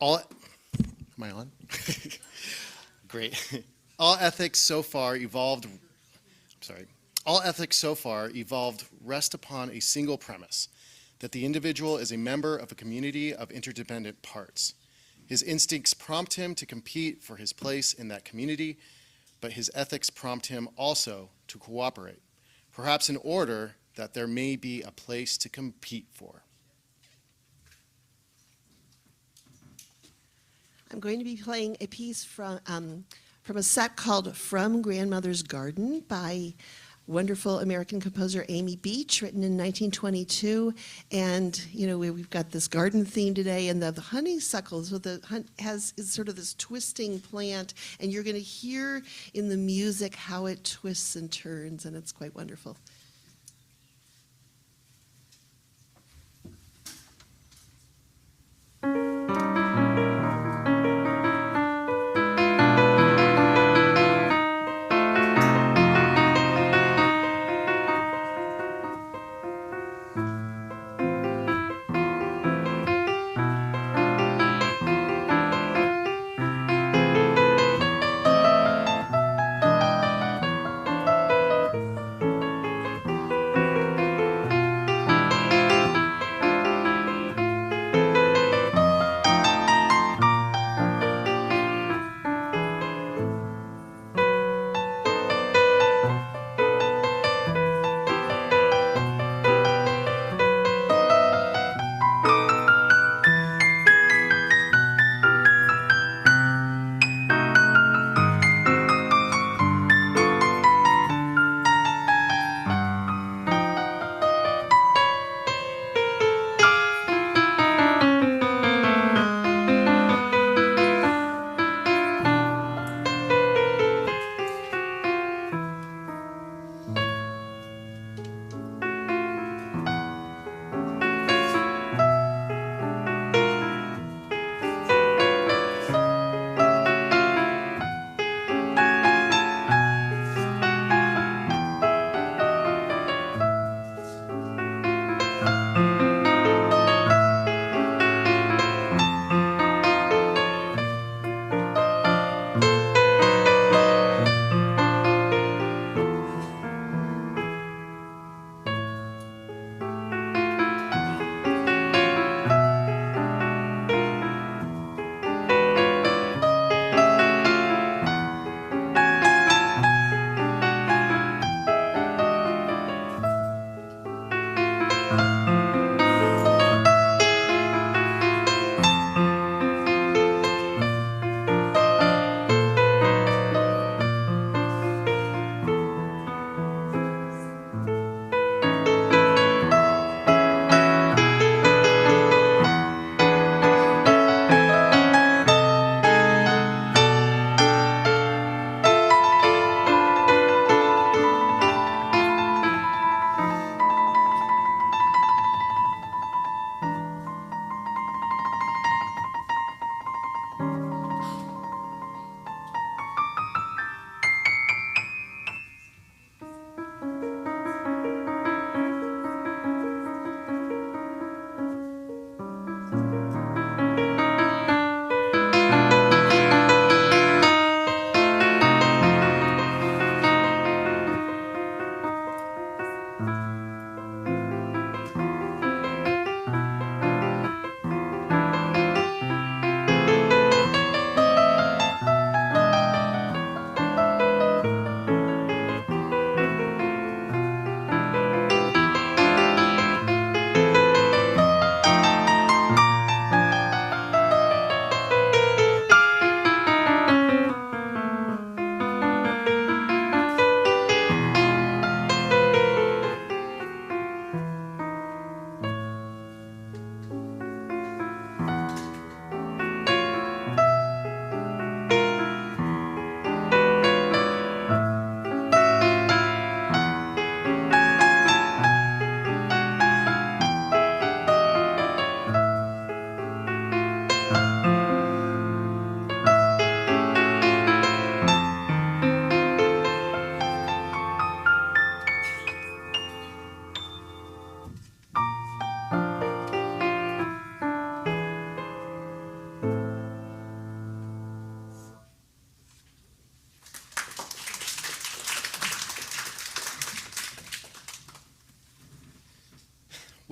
All, am I on? Great. All ethics so far evolved, sorry. All ethics so far evolved rest upon a single premise, that the individual is a member of a community of interdependent parts. His instincts prompt him to compete for his place in that community, but his ethics prompt him also to cooperate, perhaps in order that there may be a place to compete for. I'm going to be playing a piece from a set called From Grandmother's Garden by wonderful American composer Amy Beach, written in 1922. And, you know, we've got this garden theme today, and the honeysuckles with is sort of this twisting plant, and you're going to hear in the music how it twists and turns, and it's quite wonderful.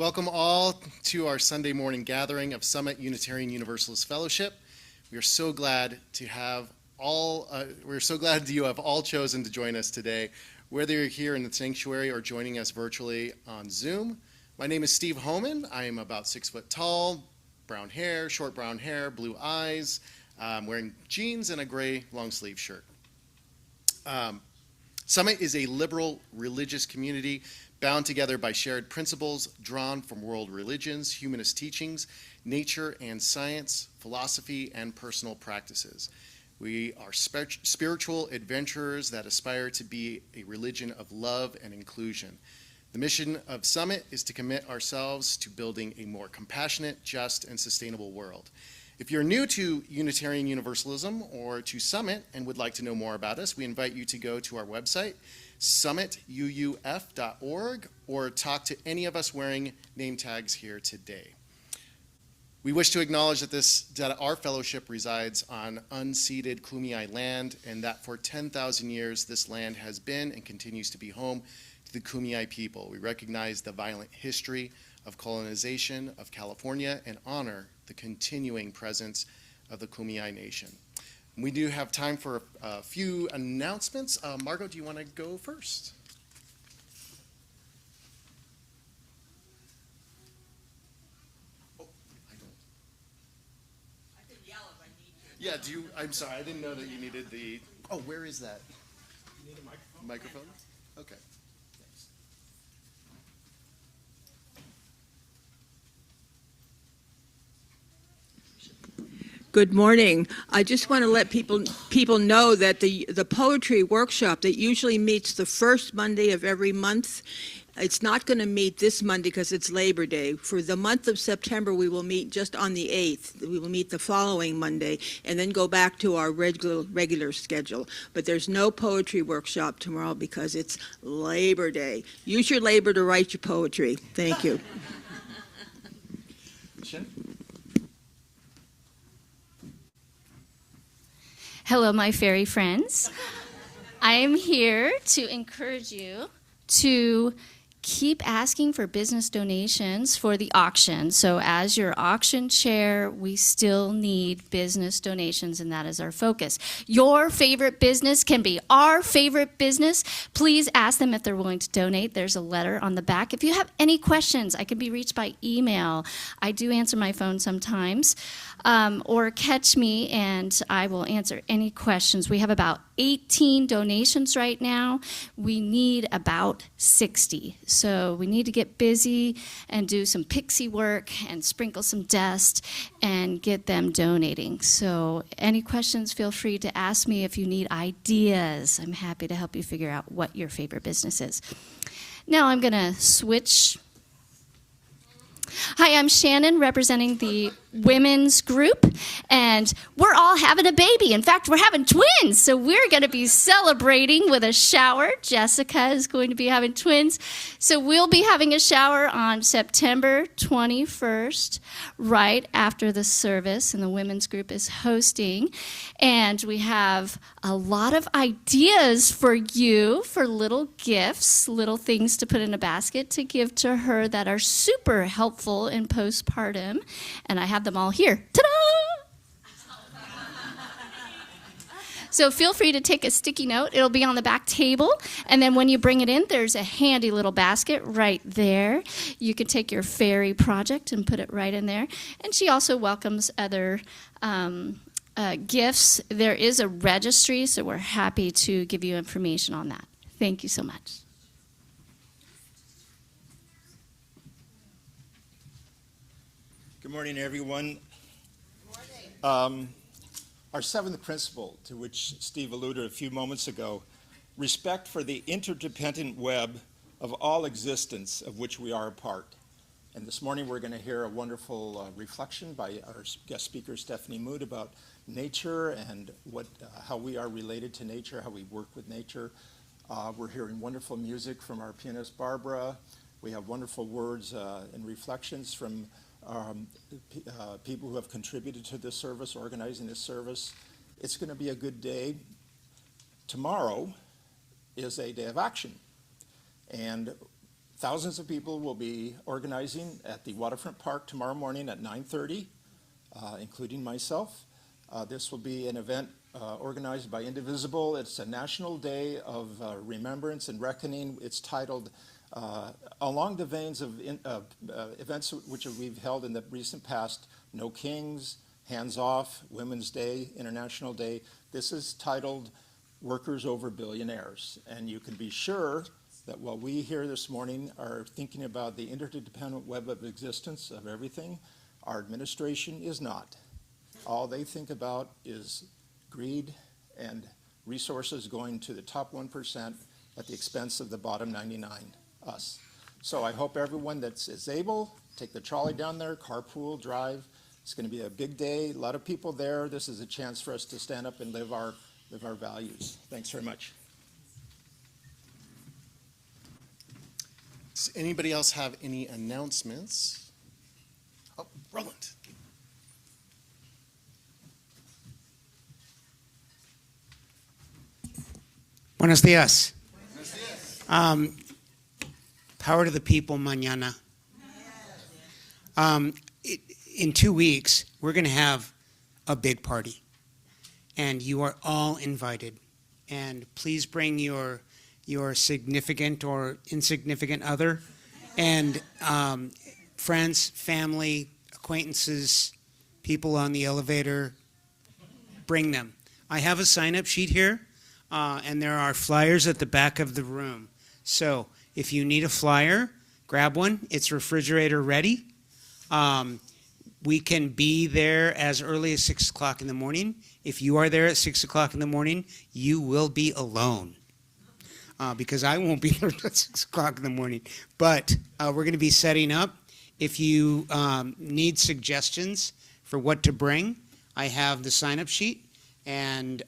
Welcome all to our Sunday morning gathering of Summit Unitarian Universalist Fellowship. We are so glad to have you have all chosen to join us today, whether you're here in the sanctuary or joining us virtually on Zoom. My name is Steve Homan. I am about 6 foot tall, brown hair, short brown hair, blue eyes, wearing jeans and a gray long sleeve shirt. Summit is a liberal religious community bound together by shared principles drawn from world religions, humanist teachings, nature and science, philosophy, and personal practices. We are spiritual adventurers that aspire to be a religion of love and inclusion. The mission of Summit is to commit ourselves to building a more compassionate, just, and sustainable world. If you're new to Unitarian Universalism or to Summit and would like to know more about us, we invite you to go to our website, summituuf.org, or talk to any of us wearing name tags here today. We wish to acknowledge that our fellowship resides on unceded Kumeyaay land, and that for 10,000 years this land has been and continues to be home to the Kumeyaay people. We recognize the violent history of colonization of California and honor the continuing presence of the Kumeyaay Nation. We do have time for a few announcements. Margot, do you want to go first? Oh, I don't. I can yell if I need to. Yeah, I'm sorry, I didn't know that you needed the, oh, where is that? You need a microphone? Microphone? Okay. Thanks. Good morning. I just want to let people know that the poetry workshop that usually meets the first Monday of every month, it's not going to meet this Monday because it's Labor Day. For the month of September, we will meet just on the 8th. We will meet the following Monday and then go back to our regular schedule. But there's no poetry workshop tomorrow because it's Labor Day. Use your labor to write your poetry. Thank you. Shin? Hello, my fairy friends. I am here to encourage you to keep asking for business donations for the auction. So as your auction chair, we still need business donations, and that is our focus. Your favorite business can be our favorite business. Please ask them if they're willing to donate. There's a letter on the back. If you have any questions, I can be reached by email. I do answer my phone sometimes. Or catch me and I will answer any questions. We have about 18 donations right now. We need about 60. So we need to get busy and do some pixie work and sprinkle some dust and get them donating. So any questions, feel free to ask me. If you need ideas, I'm happy to help you figure out what your favorite business is. Now I'm going to switch. Hi, I'm Shannon, representing the women's group, and we're all having a baby. In fact, we're having twins, so we're going to be celebrating with a shower. Jessica is going to be having twins, so we'll be having a shower on September 21st, right after the service, and the women's group is hosting, and we have a lot of ideas for you for little gifts, little things to put in a basket to give to her that are super helpful in postpartum, and I have them all here. Ta-da! So feel free to take a sticky note. It'll be on the back table, and then when you bring it in, there's a handy little basket right there. You can take your fairy project and put it right in there, and she also welcomes other gifts. There is a registry, so we're happy to give you information on that. Thank you so much. Good morning, everyone. Good morning. Our seventh principle, to which Steve alluded a few moments ago, respect for the interdependent web of all existence of which we are a part. And this morning we're going to hear a wonderful reflection by our guest speaker, Stephanie Mood, about nature and how we are related to nature, how we work with nature. We're hearing wonderful music from our pianist, Barbara. We have wonderful words and reflections from people who have contributed to this service, organizing this service. It's going to be a good day. Tomorrow is a day of action. And Thousands of people will be organizing at the Waterfront Park tomorrow morning at 9:30, including myself. This will be an event organized by Indivisible. It's a national day of remembrance and reckoning. It's titled, along the veins of events which we've held in the recent past, No Kings, Hands Off, Women's Day, International Day. This is titled Workers Over Billionaires. And you can be sure that while we here this morning are thinking about the interdependent web of existence of everything, our administration is not. All they think about is greed and resources going to the top 1% at the expense of the bottom 99, us. So I hope everyone that is able, take the trolley down there, carpool, drive. It's going to be a big day, a lot of people there. This is a chance for us to stand up and live our values. Thanks very much. Does anybody else have any announcements? Oh, Roland. Buenos días. Power to the people, mañana. In 2 weeks, we're going to have a big party, and you are all invited. And please bring your significant or insignificant other, and friends, family, acquaintances, people on the elevator. Bring them. I have a sign-up sheet here. And there are flyers at the back of the room. So if you need a flyer, grab one. It's refrigerator ready. We can be there as early as 6 o'clock in the morning. If you are there at 6 o'clock in the morning, you will be alone. Because I won't be there at 6 o'clock in the morning. But we're going to be setting up. If you need suggestions for what to bring, I have the sign-up sheet. And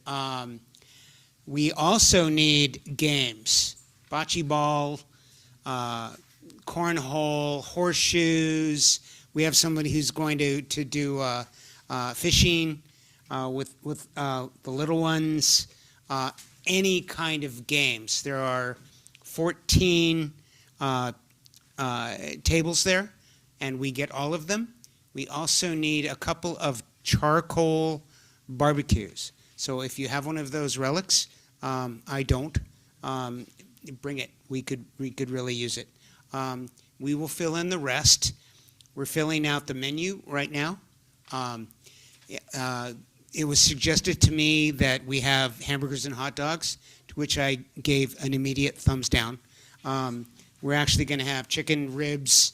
we also need games, bocce ball, cornhole, horseshoes. We have somebody who's going to do fishing with the little ones, any kind of games. There are 14 tables there, and we get all of them. We also need a couple of charcoal barbecues. So if you have one of those relics, I don't, bring it. We could really use it. We will fill in the rest. We're filling out the menu right now. It was suggested to me that we have hamburgers and hot dogs, to which I gave an immediate thumbs down. We're actually going to have chicken ribs,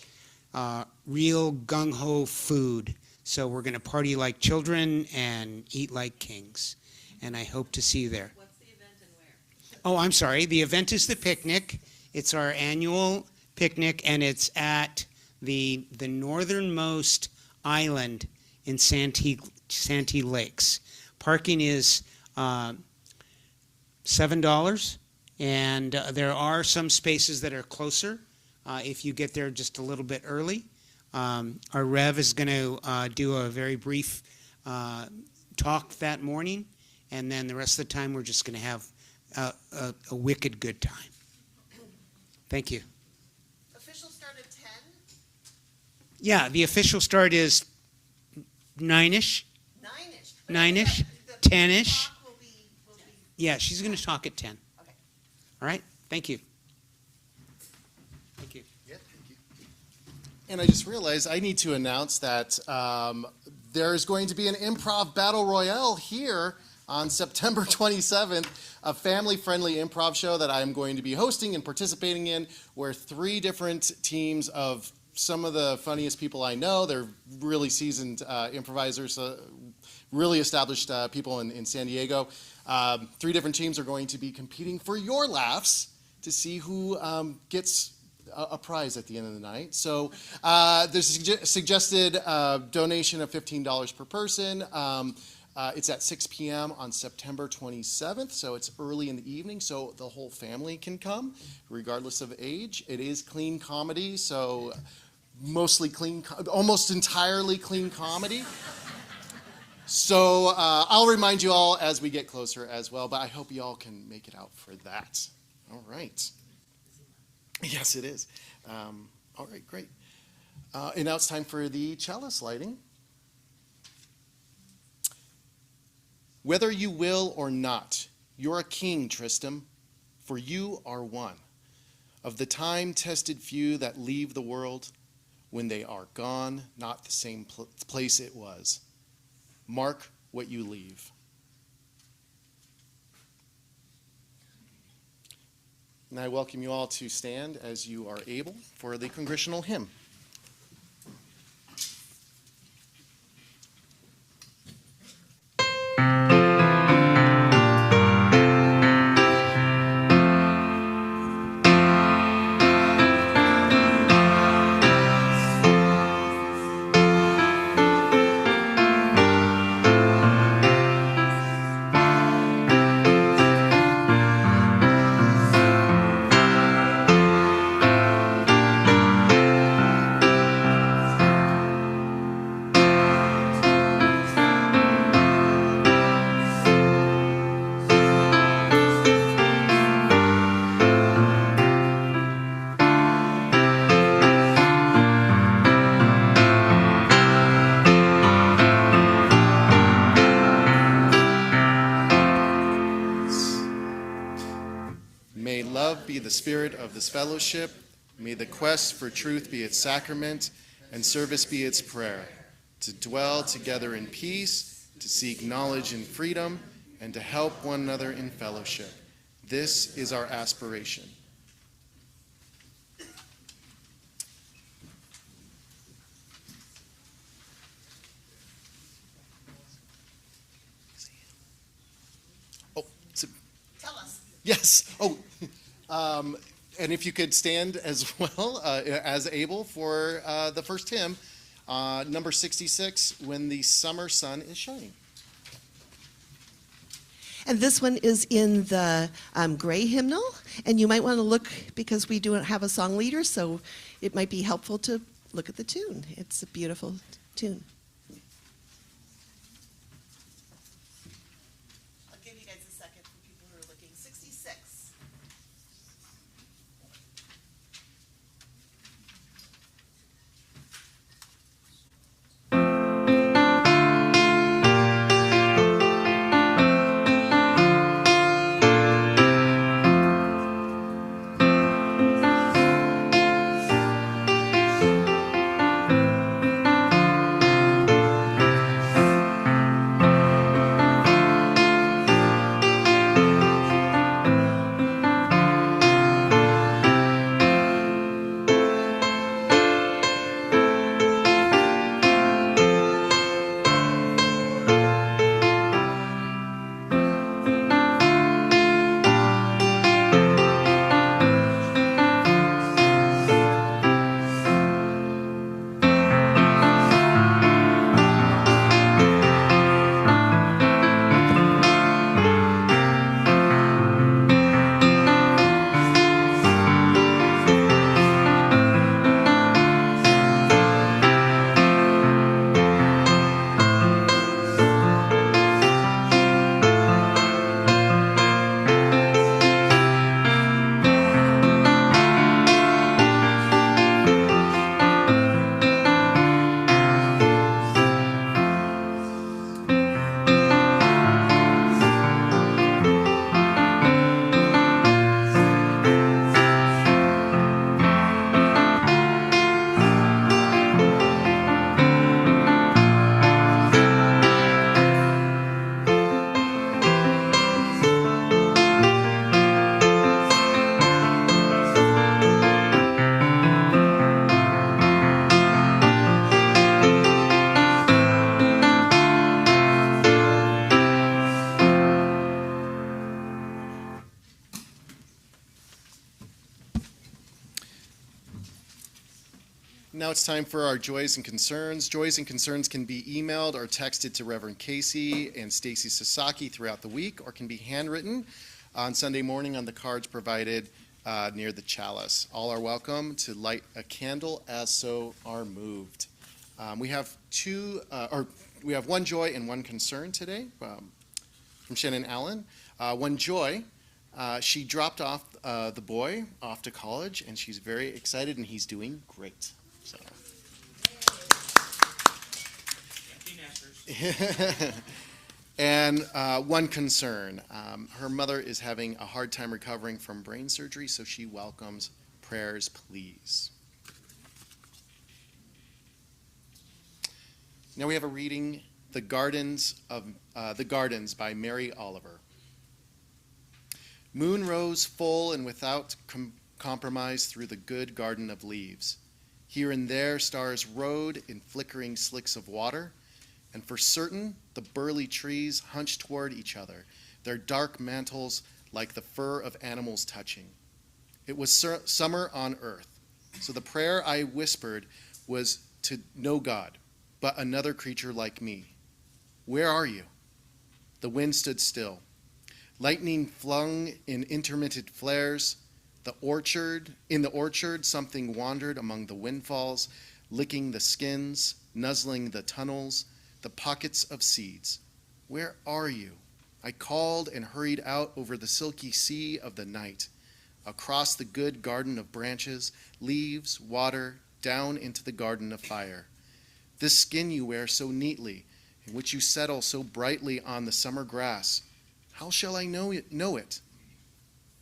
real gung-ho food. So we're going to party like children and eat like kings. And I hope to see you there. What's the event and where? Oh, I'm sorry. The event is the picnic. It's our annual picnic, and it's at the northernmost island in Santee Lakes. Parking is $7, and there are some spaces that are closer if you get there just a little bit early. Our Rev is going to do a very brief talk that morning. And then the rest of the time, we're just going to have a wicked good time. Thank you. Official start at 10? Yeah, the official start is 9-ish. 9-ish. 9-ish, The 10-ish. talk will be Yeah, she's going to talk at 10. Okay. All right? Thank you. Thank you. Yeah, thank you. And I just realized I need to announce that there is going to be an improv battle royale here on September 27th, a family-friendly improv show that I'm going to be hosting and participating in, where 3 different teams of some of the funniest people I know. They're really seasoned improvisers, really established people in San Diego. 3 different teams are going to be competing for your laughs to see who gets a prize at the end of the night. So there's a suggested donation of $15 per person. It's at 6 p.m. on September 27th, so it's early in the evening, so the whole family can come, regardless of age. It is clean comedy, so mostly clean, almost entirely clean comedy. So I'll remind you all as we get closer as well, but I hope you all can make it out for that. All right. Yes, it is. All right, great. And now it's time for the chalice lighting. Whether you will or not, you're a king, Tristram, for you are one of the time-tested few that leave the world when they are gone, not the same place it was. Mark what you leave. And I welcome you all to stand as you are able for the congregational hymn. May love be the spirit of this fellowship. May the quest for truth be its sacrament and service be its prayer. To dwell together in peace, to seek knowledge and freedom, and to help one another in fellowship. This is our aspiration. Oh, Tell us. yes. Oh, and if you could stand as well as able for the first hymn, number 66, When the Summer Sun is Shining. And this one is in the gray hymnal, and you might want to look, because we don't have a song leader, so it might be helpful to look at the tune. It's a beautiful tune. I'll give you guys a second for people who are looking. 66. Now it's time for our joys and concerns. Joys and concerns can be emailed or texted to Reverend Casey and Stacy Sasaki throughout the week, or can be handwritten on Sunday morning on the cards provided near the chalice. All are welcome to light a candle as so are moved. We have one joy and one concern today from Shannon Allen. One joy, She dropped off the boy off to college, and she's very excited, and he's doing great. So. And one concern, her mother is having a hard time recovering from brain surgery, so she welcomes prayers, please. Now we have a reading, The Gardens by Mary Oliver. Moon rose full and without compromise through the good garden of leaves. Here and there stars rode in flickering slicks of water, and for certain the burly trees hunched toward each other, their dark mantles like the fur of animals touching. It was summer on earth, so the prayer I whispered was to no God, but another creature like me. Where are you? The wind stood still. Lightning flung in intermittent flares. In the orchard, something wandered among the windfalls, licking the skins, nuzzling the tunnels, the pockets of seeds. Where are you? I called and hurried out over the silky sea of the night, across the good garden of branches, leaves, water, down into the garden of fire. This skin you wear so neatly, in which you settle so brightly on the summer grass, how shall I know it?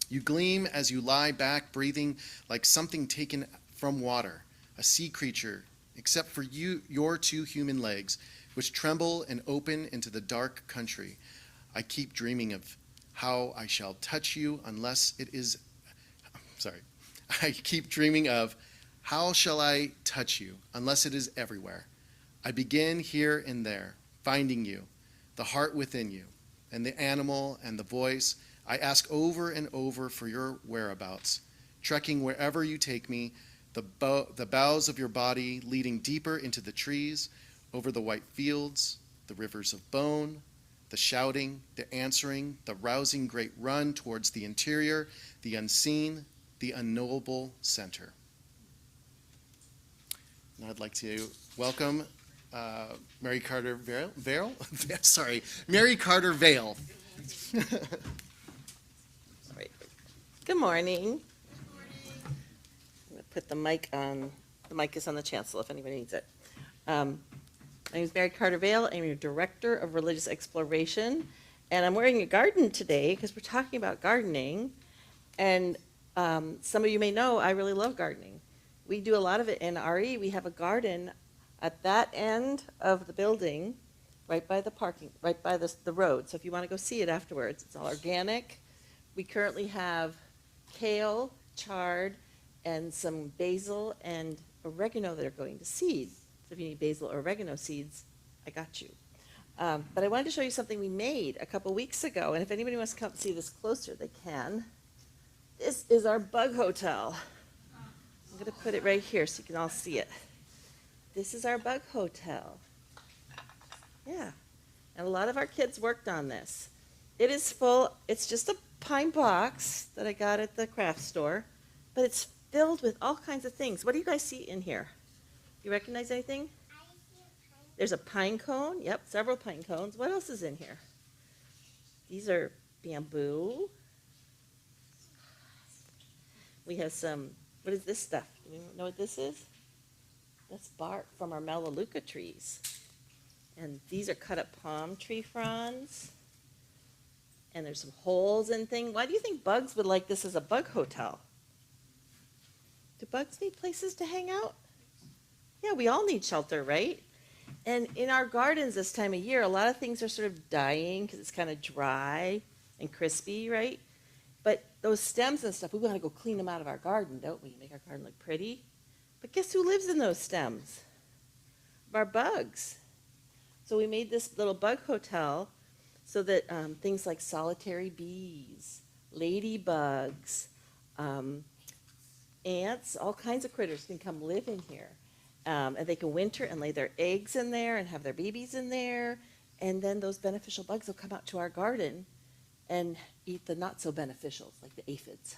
You gleam as you lie back, breathing like something taken from water, a sea creature, except for your two human legs, which tremble and open into the dark country. I keep dreaming of how I shall touch you unless it is. I keep dreaming of how shall I touch you unless it is everywhere. I begin here and there, finding you, the heart within you, and the animal and the voice. I ask over and over for your whereabouts, trekking wherever you take me, the boughs of your body leading deeper into the trees, over the white fields, the rivers of bone, the shouting, the answering, the rousing great run towards the interior, the unseen, the unknowable center. Now I'd like to welcome Mary Carter Vale. Mary Carter Vale. Right. Good morning. I'm going to put the mic on. The mic is on the chancel if anybody needs it. My name is Mary Carter Vale. I'm your Director of Religious Exploration. And I'm wearing a garden today because we're talking about gardening. And some of you may know I really love gardening. We do a lot of it in RE. We have a garden at that end of the building, right by the parking, right by the road. So if you want to go see it afterwards, it's all organic. We currently have kale, chard, and some basil and oregano that are going to seed. So if you need basil or oregano seeds, I got you. But I wanted to show you something we made a couple weeks ago, and if anybody wants to come see this closer, they can. This is our bug hotel. I'm going to put it right here so you can all see it. This is our bug hotel. Yeah, and a lot of our kids worked on this. It is full, it's just a pine box that I got at the craft store, but it's filled with all kinds of things. What do you guys see in here? You recognize anything? There's a pine cone. Yep, several pine cones. What else is in here? These are bamboo. We have some, what is this stuff? Do you know what this is? That's bark from our melaleuca trees. And these are cut up palm tree fronds. And there's some holes and things. Why do you think bugs would like this as a bug hotel? Do bugs need places to hang out? Yeah, we all need shelter, right? And in our gardens this time of year, a lot of things are sort of dying because it's kind of dry and crispy, right? But those stems and stuff, we want to go clean them out of our garden, don't we? Make our garden look pretty. But guess who lives in those stems? Our bugs. So we made this little bug hotel so that things like solitary bees, ladybugs, ants, all kinds of critters can come live in here. And they can winter and lay their eggs in there and have their babies in there. And then those beneficial bugs will come out to our garden and eat the not so beneficials, like the aphids.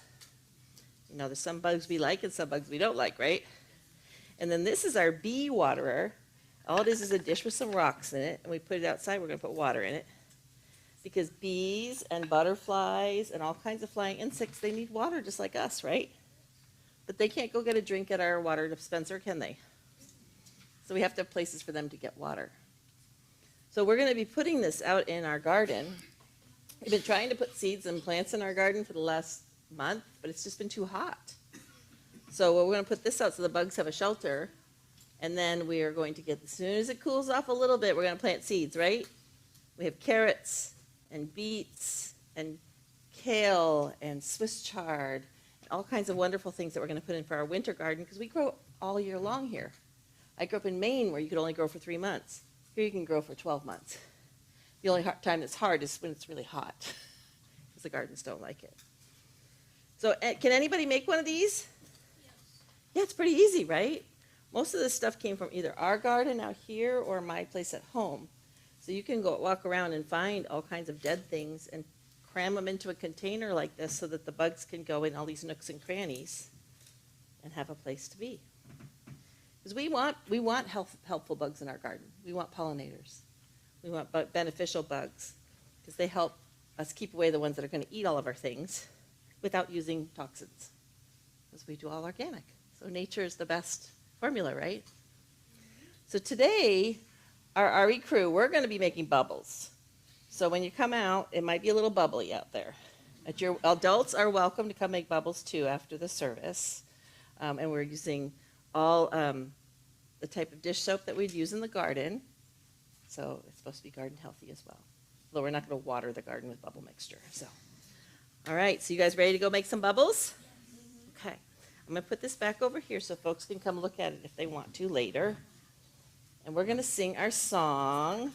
You know, there's some bugs we like and some bugs we don't like, right? And then this is our bee waterer. All it is a dish with some rocks in it, and we put it outside. We're going to put water in it. Because bees and butterflies and all kinds of flying insects, they need water just like us, right? But they can't go get a drink at our water dispenser, can they? So we have to have places for them to get water. So we're going to be putting this out in our garden. We've been trying to put seeds and plants in our garden for the last month, but it's just been too hot. So we're going to put this out so the bugs have a shelter. And then we are going to get, as soon as it cools off a little bit, we're going to plant seeds, right? We have carrots and beets and kale and Swiss chard, and all kinds of wonderful things that we're going to put in for our winter garden because we grow all year long here. I grew up in Maine where you could only grow for 3 months. Here you can grow for 12 months. The only time it's hard is when it's really hot because the gardens don't like it. So can anybody make one of these? Yes. Yeah, it's pretty easy, right? Most of this stuff came from either our garden out here or my place at home. So you can go walk around and find all kinds of dead things and cram them into a container like this so that the bugs can go in all these nooks and crannies and have a place to be. Because we want helpful bugs in our garden. We want pollinators. We want beneficial bugs because they help us keep away the ones that are going to eat all of our things without using toxins. Because we do all organic. So nature is the best formula, right? So today, our RE crew, we're going to be making bubbles. So when you come out, it might be a little bubbly out there. But your adults are welcome to come make bubbles too after the service. And we're using all the type of dish soap that we'd use in the garden. So it's supposed to be garden healthy as well. Although we're not going to water the garden with bubble mixture. So, all right, so you guys ready to go make some bubbles? Okay. I'm going to put this back over here so folks can come look at it if they want to later. And we're going to sing our song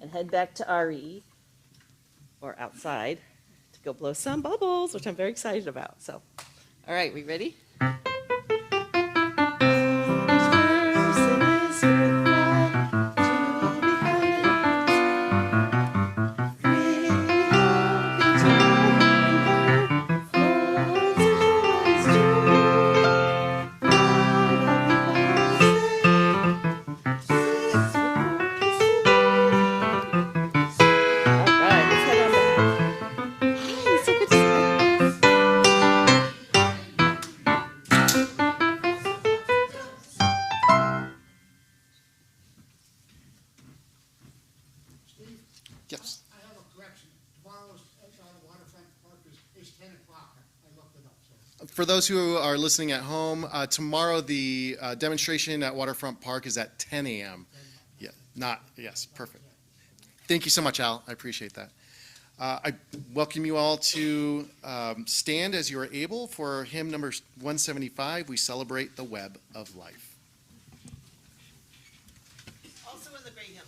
and head back to RE or outside to go blow some bubbles, which I'm very excited about. So, all right, we ready? Yes. I have a correction. Tomorrow's waterfront park is 10 o'clock. I looked it up. So. For those who are listening at home, tomorrow the demonstration at Waterfront Park is at 10 a.m. Yes, perfect. Thank you so much, Al. I appreciate that. I welcome you all to stand as you are able for hymn number 175, We Celebrate the Web of Life. Also in the Great Hymnal.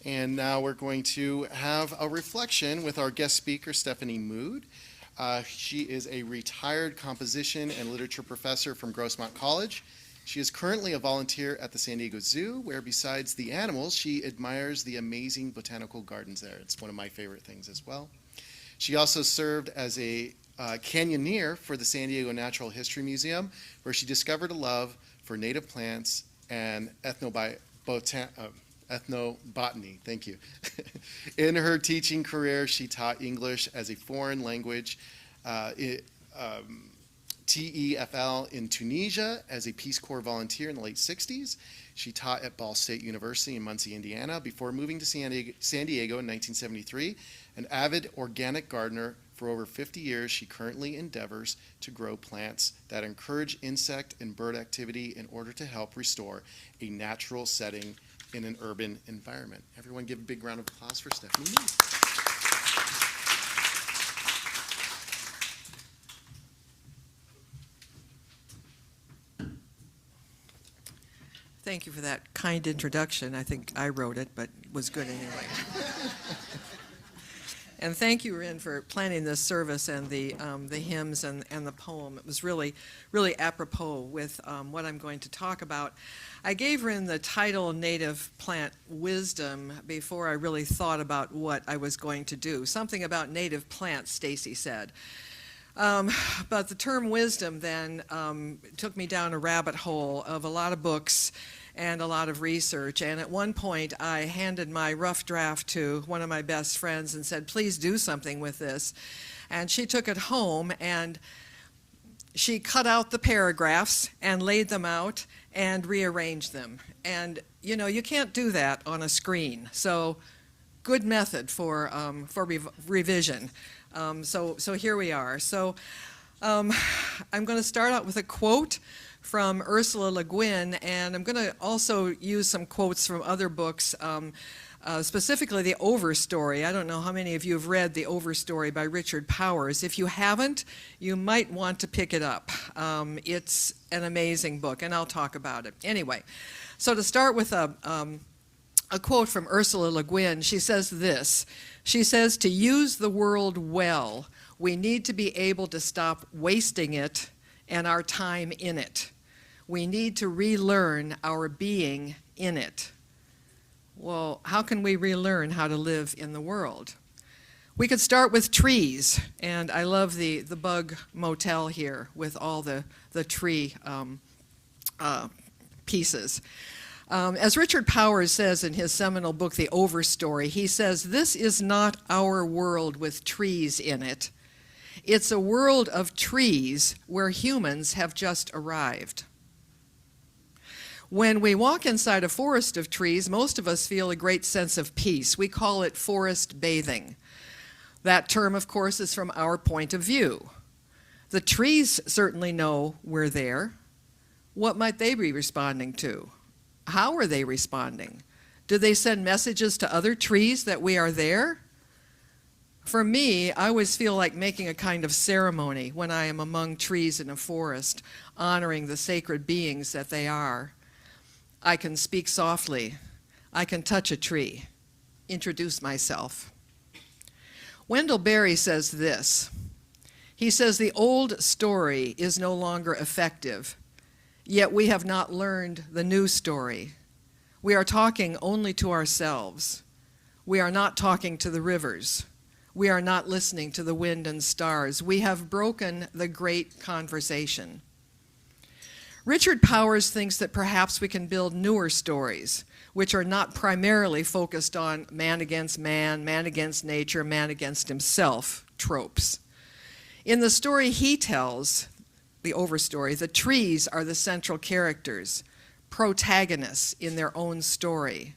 And now we're going to have a reflection with our guest speaker, Stephanie Mood. She is a retired composition and literature professor from Grossmont College. She is currently a volunteer at the San Diego Zoo, where besides the animals, she admires the amazing botanical gardens there. It's one of my favorite things as well. She also served as a canyoneer for the San Diego Natural History Museum, where she discovered a love for native plants and ethnobotany. Thank you. In her teaching career, she taught English as a foreign language, TEFL in Tunisia as a Peace Corps volunteer in the late 60s. She taught at Ball State University in Muncie, Indiana, before moving to San Diego in 1973. An avid organic gardener for over 50 years, she currently endeavors to grow plants that encourage insect and bird activity in order to help restore a natural setting in an urban environment. Everyone give a big round of applause for Stephanie Mead. Thank you for that kind introduction. I think I wrote it, but it was good anyway. And thank you, Rin, for planning this service and the hymns and the poem. It was really, really apropos with what I'm going to talk about. I gave Rin the title Native Plant Wisdom before I really thought about what I was going to do. Something about native plants, Stacy said. But the term wisdom then took me down a rabbit hole of a lot of books and a lot of research. And at one point, I handed my rough draft to one of my best friends and said, please do something with this. And she took it home and she cut out the paragraphs and laid them out and rearranged them. And, you know, you can't do that on a screen. So good method for revision. So here we are. So I'm going to start out with a quote from Ursula Le Guin, and I'm going to also use some quotes from other books, specifically The Overstory. I don't know how many of you have read The Overstory by Richard Powers. If you haven't, you might want to pick it up. It's an amazing book, and I'll talk about it. Anyway, so to start with a quote from Ursula Le Guin, she says this. She says, to use the world well, we need to be able to stop wasting it and our time in it. We need to relearn our being in it. Well, how can we relearn how to live in the world? We could start with trees, and I love the bug motel here with all the tree pieces. As Richard Powers says in his seminal book, The Overstory, he says, this is not our world with trees in it. It's a world of trees where humans have just arrived. When we walk inside a forest of trees, most of us feel a great sense of peace. We call it forest bathing. That term, of course, is from our point of view. The trees certainly know we're there. What might they be responding to? How are they responding? Do they send messages to other trees that we are there? For me, I always feel like making a kind of ceremony when I am among trees in a forest, honoring the sacred beings that they are. I can speak softly. I can touch a tree, introduce myself. Wendell Berry says this. He says, the old story is no longer effective, yet we have not learned the new story. We are talking only to ourselves. We are not talking to the rivers. We are not listening to the wind and stars. We have broken the great conversation. Richard Powers thinks that perhaps we can build newer stories, which are not primarily focused on man against man against nature, man against himself tropes. In the story he tells, The Overstory, the trees are the central characters, protagonists in their own story.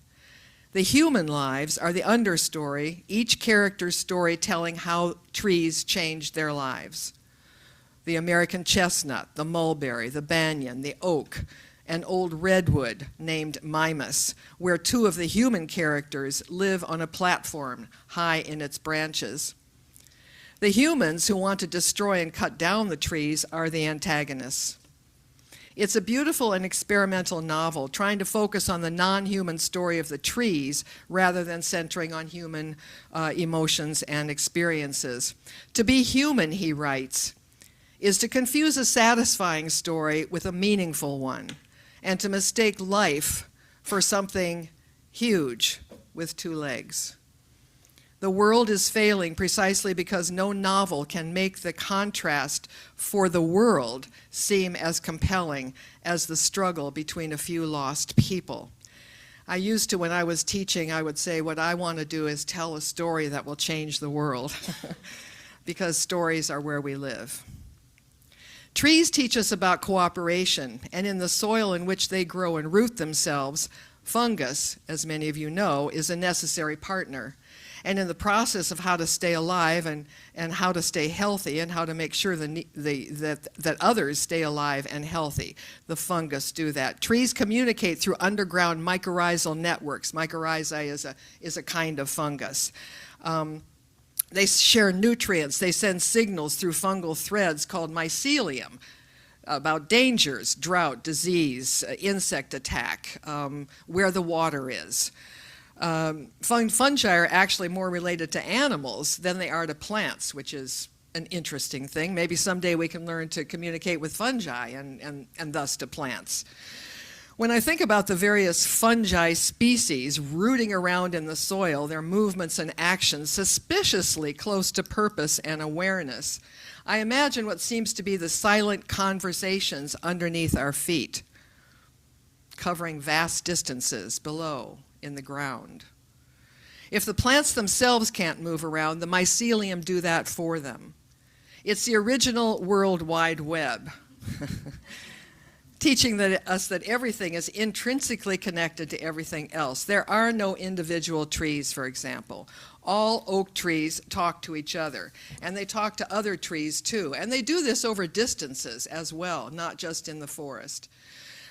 The human lives are the understory, each character's story telling how trees changed their lives. The American chestnut, the mulberry, the banyan, the oak, an old redwood named Mimas, where two of the human characters live on a platform high in its branches. The humans who want to destroy and cut down the trees are the antagonists. It's a beautiful and experimental novel, trying to focus on the non-human story of the trees rather than centering on human emotions and experiences. To be human, he writes, is to confuse a satisfying story with a meaningful one, and to mistake life for something huge with two legs. The world is failing precisely because no novel can make the contrast for the world seem as compelling as the struggle between a few lost people. I used to, when I was teaching, I would say, what I want to do is tell a story that will change the world, because stories are where we live. Trees teach us about cooperation, and in the soil in which they grow and root themselves, fungus, as many of you know, is a necessary partner. And in the process of how to stay alive and how to stay healthy and how to make sure that others stay alive and healthy, the fungus do that. Trees communicate through underground mycorrhizal networks. Mycorrhizae is a kind of fungus. They share nutrients. They send signals through fungal threads called mycelium about dangers, drought, disease, insect attack, where the water is. Fungi are actually more related to animals than they are to plants, which is an interesting thing. Maybe someday we can learn to communicate with fungi and thus to plants. When I think about the various fungi species rooting around in the soil, their movements and actions suspiciously close to purpose and awareness, I imagine what seems to be the silent conversations underneath our feet, covering vast distances below in the ground. If the plants themselves can't move around, the mycelium do that for them. It's the original World Wide Web, teaching us that everything is intrinsically connected to everything else. There are no individual trees, for example. All oak trees talk to each other, and they talk to other trees too. And they do this over distances as well, not just in the forest.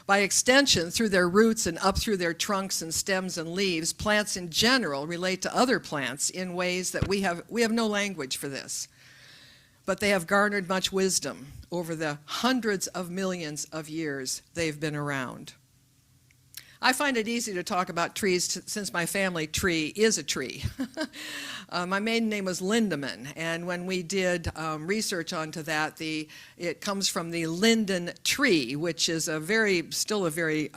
By extension, through their roots and up through their trunks and stems and leaves, plants in general relate to other plants in ways that we have no language for this. But they have garnered much wisdom over the hundreds of millions of years they've been around. I find it easy to talk about trees since my family tree is a tree. My maiden name was Lindemann, and when we did research onto that, it comes from the linden tree, which is still a very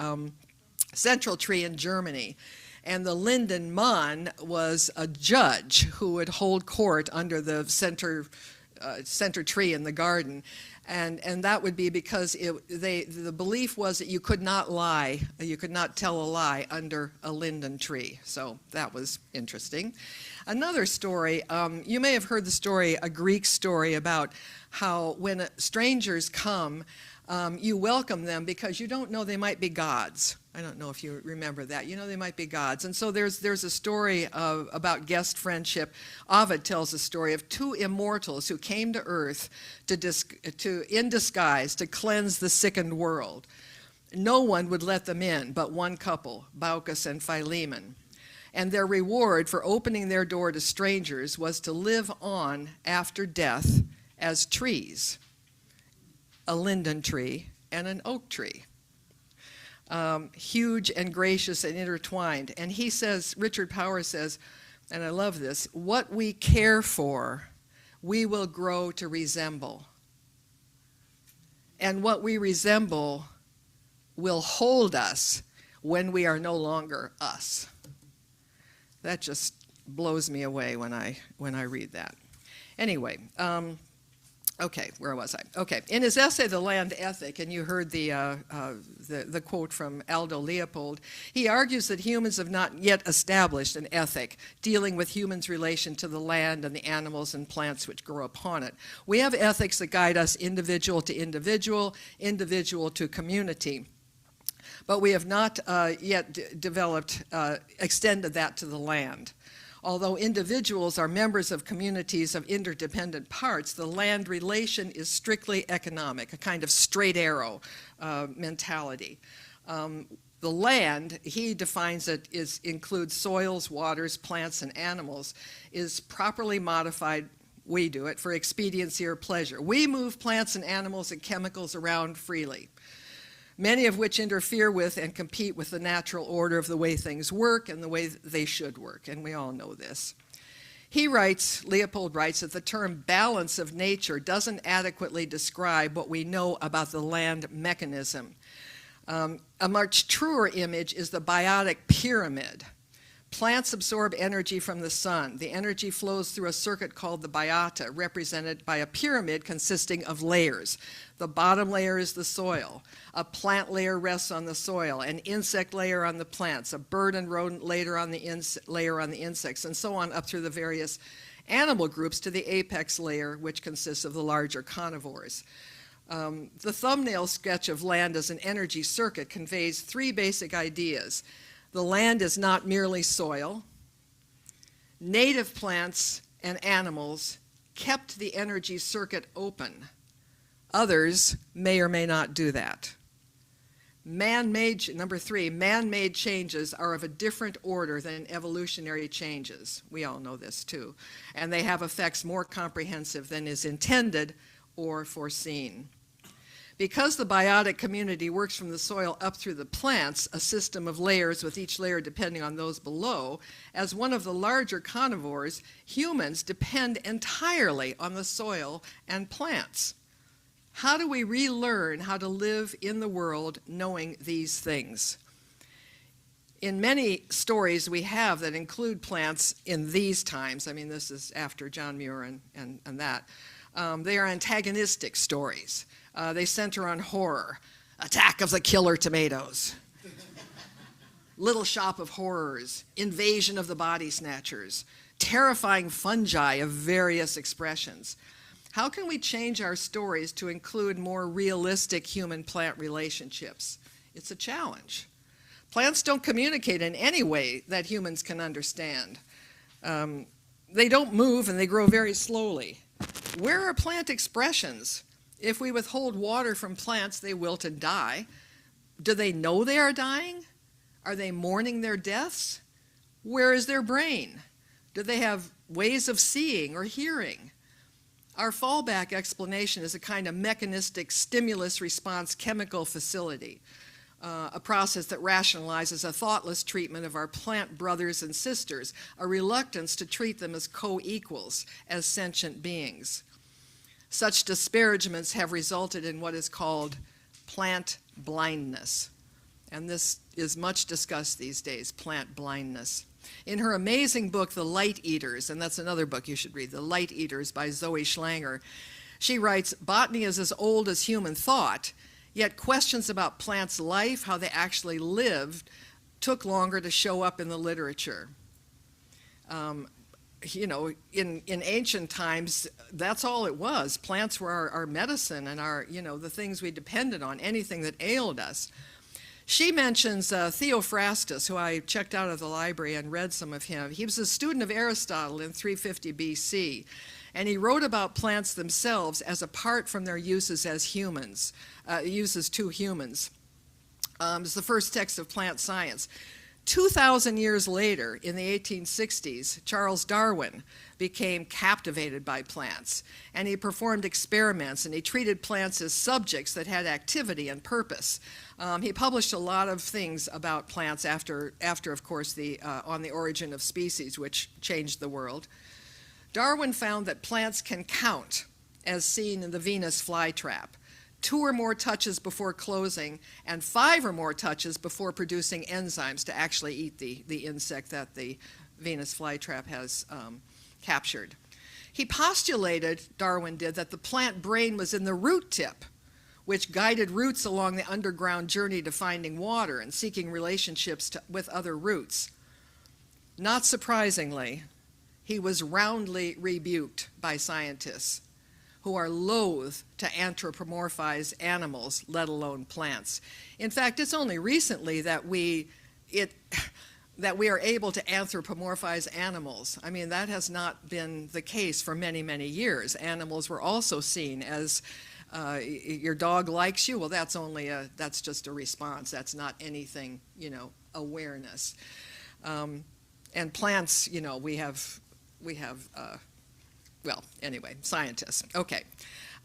central tree in Germany. And the Lindenmann was a judge who would hold court under the center tree in the garden. And that would be because the belief was that you could not lie, you could not tell a lie under a linden tree. So that was interesting. Another story, you may have heard the story, a Greek story about how when strangers come, you welcome them because you don't know they might be gods. I don't know if you remember that. You know they might be gods. And so there's a story about guest friendship. Ovid tells a story of two immortals who came to earth in disguise to cleanse the sickened world. No one would let them in but one couple, Baucis and Philemon. And their reward for opening their door to strangers was to live on after death as trees, a linden tree and an oak tree. Huge and gracious and intertwined. And he says, Richard Powers says, and I love this, what we care for, we will grow to resemble. And what we resemble will hold us when we are no longer us. That just blows me away when I read that. Anyway, okay, where was I? Okay, in his essay, The Land Ethic, and you heard the quote from Aldo Leopold, he argues that humans have not yet established an ethic dealing with humans' relation to the land and the animals and plants which grow upon it. We have ethics that guide us individual to individual, individual to community. But we have not yet extended that to the land. Although individuals are members of communities of interdependent parts, the land relation is strictly economic, a kind of straight arrow mentality. The land, he defines it, includes soils, waters, plants, and animals, is properly modified, we do it, for expediency or pleasure. We move plants and animals and chemicals around freely, many of which interfere with and compete with the natural order of the way things work and the way they should work, and we all know this. Leopold writes, that the term balance of nature doesn't adequately describe what we know about the land mechanism. A much truer image is the biotic pyramid. Plants absorb energy from the sun. The energy flows through a circuit called the biota, represented by a pyramid consisting of layers. The bottom layer is the soil. A plant layer rests on the soil, an insect layer on the plants, a bird and rodent layer on the insects, and so on up through the various animal groups to the apex layer, which consists of the larger carnivores. The thumbnail sketch of land as an energy circuit conveys three basic ideas. The land is not merely soil. Native plants and animals kept the energy circuit open. Others may or may not do that. Number three, man-made changes are of a different order than evolutionary changes. We all know this too. And they have effects more comprehensive than is intended or foreseen. Because the biotic community works from the soil up through the plants, a system of layers with each layer depending on those below, as one of the larger carnivores, humans depend entirely on the soil and plants. How do we relearn how to live in the world knowing these things? In many stories we have that include plants in these times, I mean this is after John Muir and that, they are antagonistic stories. They center on horror, Attack of the Killer Tomatoes, Little Shop of Horrors, Invasion of the Body Snatchers, terrifying fungi of various expressions. How can we change our stories to include more realistic human-plant relationships? It's a challenge. Plants don't communicate in any way that humans can understand. They don't move and they grow very slowly. Where are plant expressions? If we withhold water from plants, they wilt and die. Do they know they are dying? Are they mourning their deaths? Where is their brain? Do they have ways of seeing or hearing? Our fallback explanation is a kind of mechanistic stimulus response chemical facility, a process that rationalizes a thoughtless treatment of our plant brothers and sisters, a reluctance to treat them as co-equals, as sentient beings. Such disparagements have resulted in what is called plant blindness. And this is much discussed these days, plant blindness. In her amazing book, The Light Eaters, and that's another book you should read, The Light Eaters by Zoe Schlanger, she writes, botany is as old as human thought, yet questions about plants' life, how they actually lived, took longer to show up in the literature. In ancient times, that's all it was. Plants were our medicine and the things we depended on, anything that ailed us. She mentions Theophrastus, who I checked out of the library and read some of him. He was a student of Aristotle in 350 BC, and he wrote about plants themselves as apart from their uses as humans, uses to humans. It's the first text of plant science. 2,000 years later, in the 1860s, Charles Darwin became captivated by plants, and he performed experiments, and he treated plants as subjects that had activity and purpose. He published a lot of things about plants after of course, On the Origin of Species, which changed the world. Darwin found that plants can count, as seen in the Venus flytrap. 2 or more touches before closing, and 5 or more touches before producing enzymes to actually eat the insect that the Venus flytrap has captured. He postulated, Darwin did, that the plant brain was in the root tip, which guided roots along the underground journey to finding water and seeking relationships with other roots. Not surprisingly, he was roundly rebuked by scientists who are loath to anthropomorphize animals, let alone plants. In fact, it's only recently that we are able to anthropomorphize animals. I mean, that has not been the case for many, many years. Animals were also seen as your dog likes you. Well, that's just a response. That's not anything, awareness. And plants, we have. Well, anyway, scientists. Okay.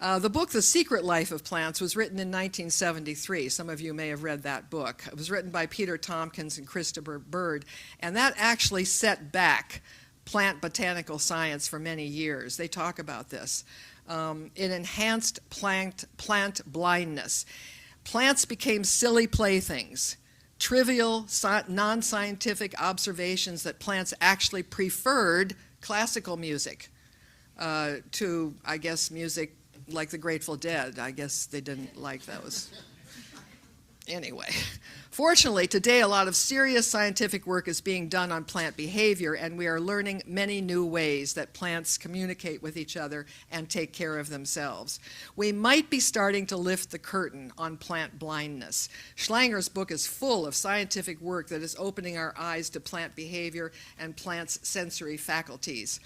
The book, The Secret Life of Plants, was written in 1973. Some of you may have read that book. It was written by Peter Tompkins and Christopher Bird, and that actually set back plant botanical science for many years. They talk about this. It enhanced plant blindness. Plants became silly playthings, trivial, non-scientific observations that plants actually preferred classical music to, I guess, music like the Grateful Dead. I guess they didn't like those. Anyway, fortunately, today a lot of serious scientific work is being done on plant behavior, and we are learning many new ways that plants communicate with each other and take care of themselves. We might be starting to lift the curtain on plant blindness. Schlanger's book is full of scientific work that is opening our eyes to plant behavior and plants' sensory faculties.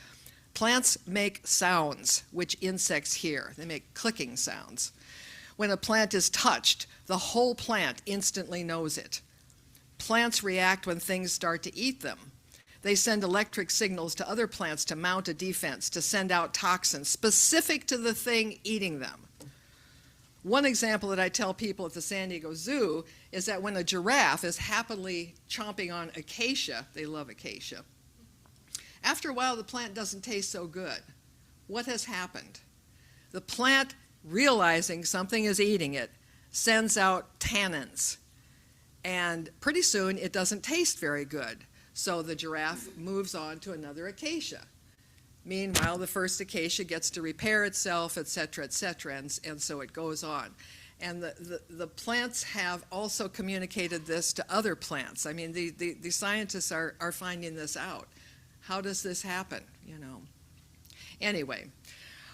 Plants make sounds, which insects hear. They make clicking sounds. When a plant is touched, the whole plant instantly knows it. Plants react when things start to eat them. They send electric signals to other plants to mount a defense, to send out toxins specific to the thing eating them. One example that I tell people at the San Diego Zoo is that when a giraffe is happily chomping on acacia, they love acacia, after a while the plant doesn't taste so good. What has happened? The plant, realizing something is eating it, sends out tannins, and pretty soon it doesn't taste very good. So the giraffe moves on to another acacia. Meanwhile, the first acacia gets to repair itself, et cetera, and so it goes on. And the plants have also communicated this to other plants. I mean, the scientists are finding this out. How does this happen, you know? Anyway,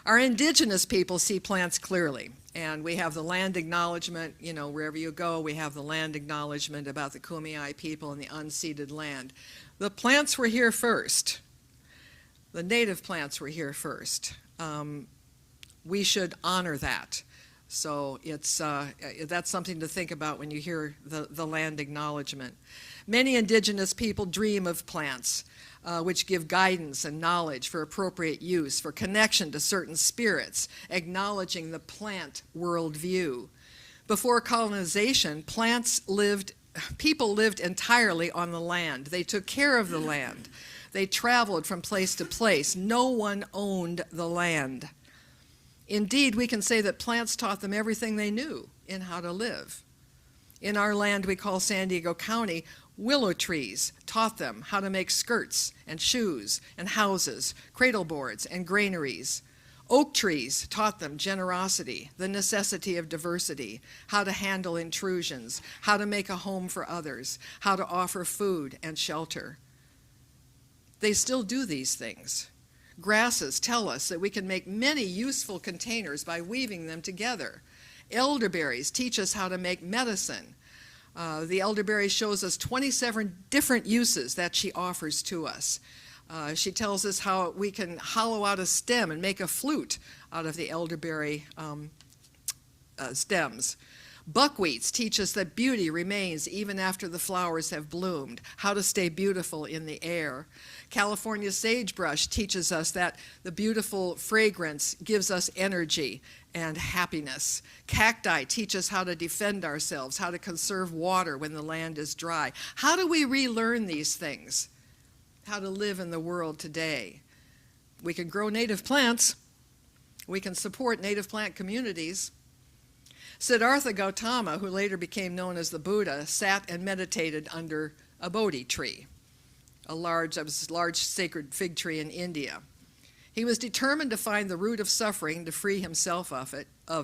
our indigenous people see plants clearly, and we have the land acknowledgement, you know, wherever you go, we have the land acknowledgement about the Kumeyaay people and the unceded land. The plants were here first. The native plants were here first. We should honor that. So it's, that's something to think about when you hear the land acknowledgement. Many indigenous people dream of plants, which give guidance and knowledge for appropriate use, for connection to certain spirits, acknowledging the plant worldview. Before colonization, people lived entirely on the land. They took care of the land. They traveled from place to place. No one owned the land. Indeed, we can say that plants taught them everything they knew in how to live. In our land we call San Diego County, willow trees taught them how to make skirts and shoes and houses, cradle boards and granaries. Oak trees taught them generosity, the necessity of diversity, how to handle intrusions, how to make a home for others, how to offer food and shelter. They still do these things. Grasses tell us that we can make many useful containers by weaving them together. Elderberries teach us how to make medicine. The elderberry shows us 27 different uses that she offers to us. She tells us how we can hollow out a stem and make a flute out of the elderberry stems. Buckwheats teach us that beauty remains even after the flowers have bloomed, how to stay beautiful in the air. California sagebrush teaches us that the beautiful fragrance gives us energy and happiness. Cacti teach us how to defend ourselves, how to conserve water when the land is dry. How do we relearn these things? How to live in the world today? We can grow native plants. We can support native plant communities. Siddhartha Gautama, who later became known as the Buddha, sat and meditated under a Bodhi tree, a large sacred fig tree in India. He was determined to find the root of suffering to free himself of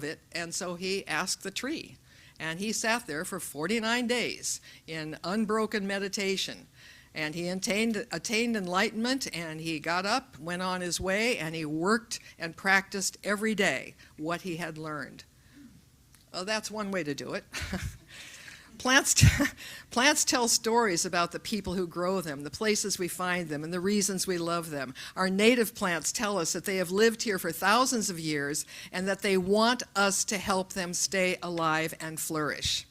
it, and so he asked the tree. And he sat there for 49 days in unbroken meditation. And he attained enlightenment, and he got up, went on his way, and he worked and practiced every day what he had learned. Well, that's one way to do it. Plants tell stories about the people who grow them, the places we find them, and the reasons we love them. Our native plants tell us that they have lived here for thousands of years and that they want us to help them stay alive and flourish.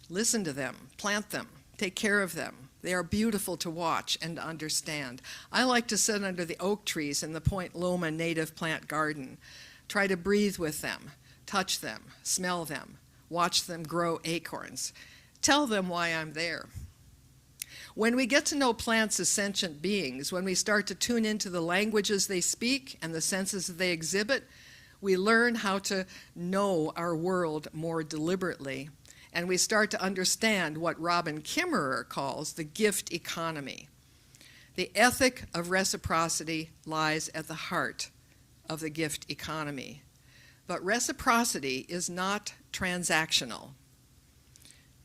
Listen to them, plant them, take care of them. They are beautiful to watch and to understand. I like to sit under the oak trees in the Point Loma Native Plant Garden, try to breathe with them, touch them, smell them, watch them grow acorns. Tell them why I'm there. When we get to know plants as sentient beings, when we start to tune into the languages they speak and the senses that they exhibit, we learn how to know our world more deliberately, and we start to understand what Robin Kimmerer calls the gift economy. The ethic of reciprocity lies at the heart of the gift economy. But reciprocity is not transactional.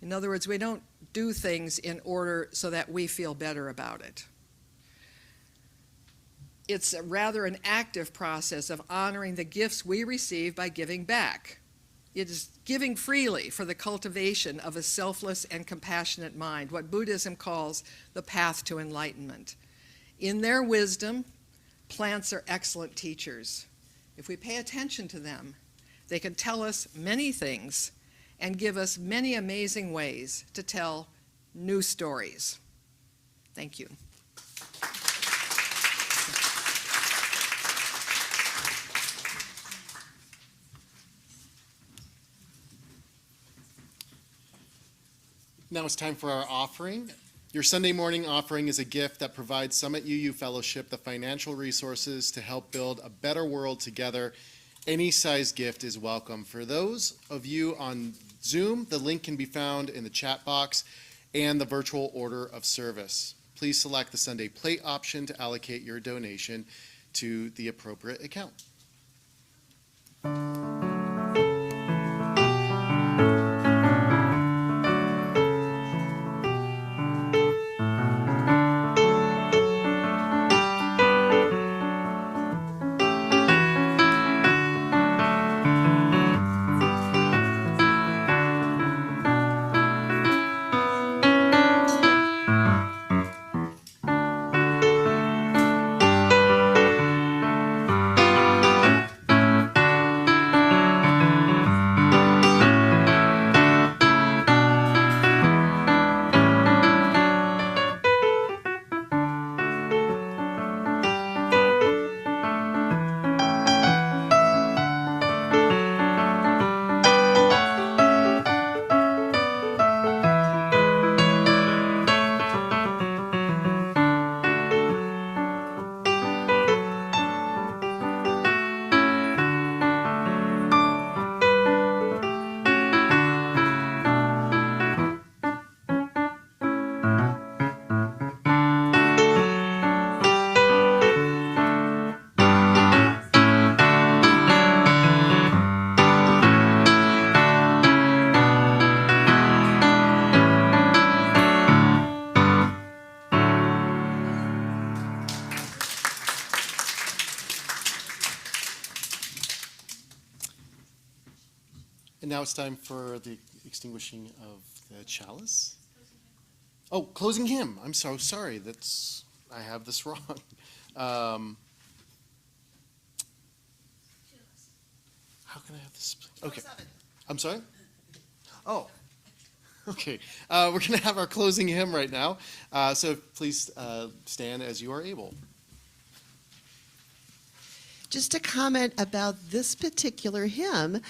In other words, we don't do things in order so that we feel better about it. It's rather an active process of honoring the gifts we receive by giving back. It is giving freely for the cultivation of a selfless and compassionate mind, what Buddhism calls the path to enlightenment. In their wisdom, plants are excellent teachers. If we pay attention to them, they can tell us many things and give us many amazing ways to tell new stories. Thank you. Now it's time for our offering. Your Sunday morning offering is a gift that provides Summit UU Fellowship the financial resources to help build a better world together. Any size gift is welcome. For those of you on Zoom, the link can be found in the chat box and the virtual order of service. Please select the Sunday plate option to allocate your donation to the appropriate account. And now it's time for the extinguishing of the chalice. Oh, closing hymn. I'm so sorry. I have this wrong. How can I have this? Okay. I'm sorry? Oh. Okay. We're going to have our closing hymn right now. So please stand as you are able. Just a comment about this particular hymn.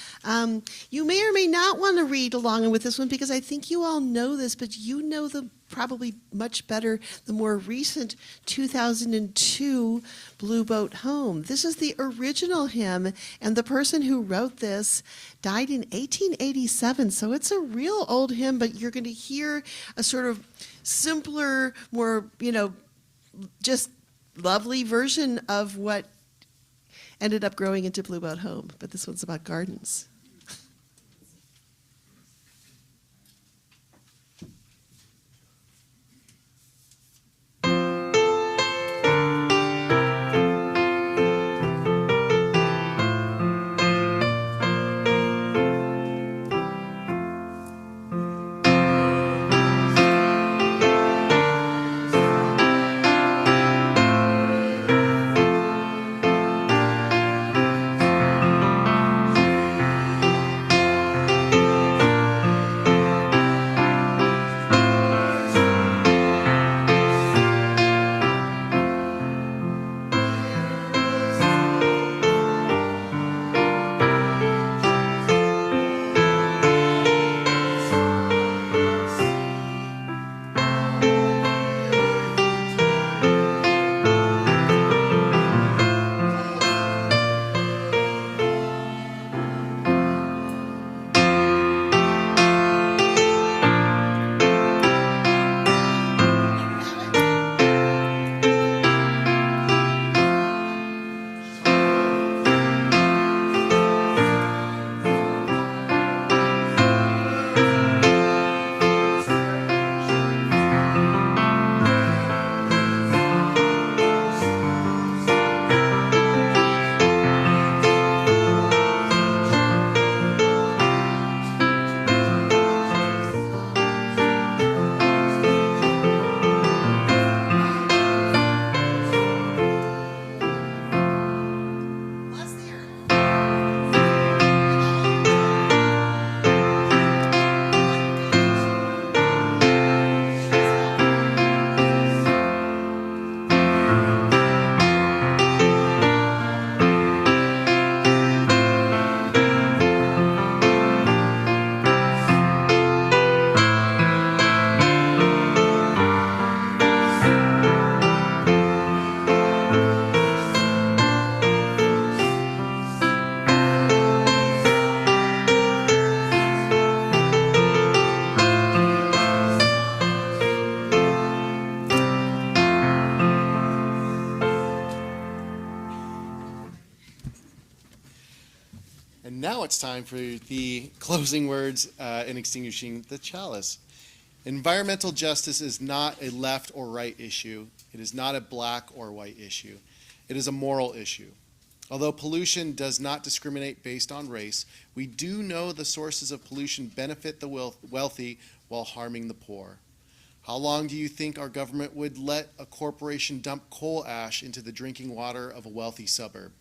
You may or may not want to read along with this one because I think you all know this, but you know probably much better the more recent 2002 Blue Boat Home. This is the original hymn, and the person who wrote this died in 1887, so it's a real old hymn, but you're going to hear a sort of simpler, more, just lovely version of what ended up growing into Blue Boat Home, but this one's about gardens. And now it's time for the closing words in extinguishing the chalice. Environmental justice is not a left or right issue. It is not a black or white issue. It is a moral issue. Although pollution does not discriminate based on race, we do know the sources of pollution benefit the wealthy while harming the poor. How long do you think our government would let a corporation dump coal ash into the drinking water of a wealthy suburb?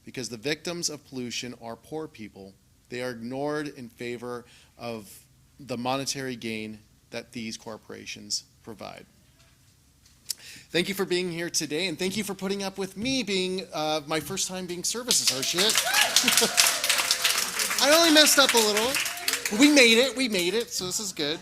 Because the victims of pollution are poor people. They are ignored in favor of the monetary gain that these corporations provide. Thank you for being here today, and thank you for putting up with me being my first time being service associate. I only messed up a little. We made it, so this is good.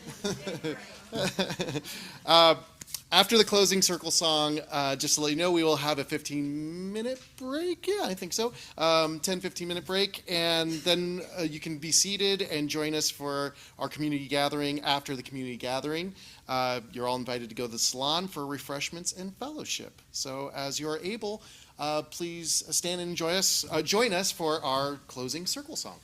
After the closing circle song, just to let you know, we will have a 15-minute break. Yeah, I think so. 10-15-minute break, and then you can be seated and join us for our community gathering. After the community gathering, you're all invited to go to the salon for refreshments and fellowship. So as you are able, please stand and join us for our closing circle song.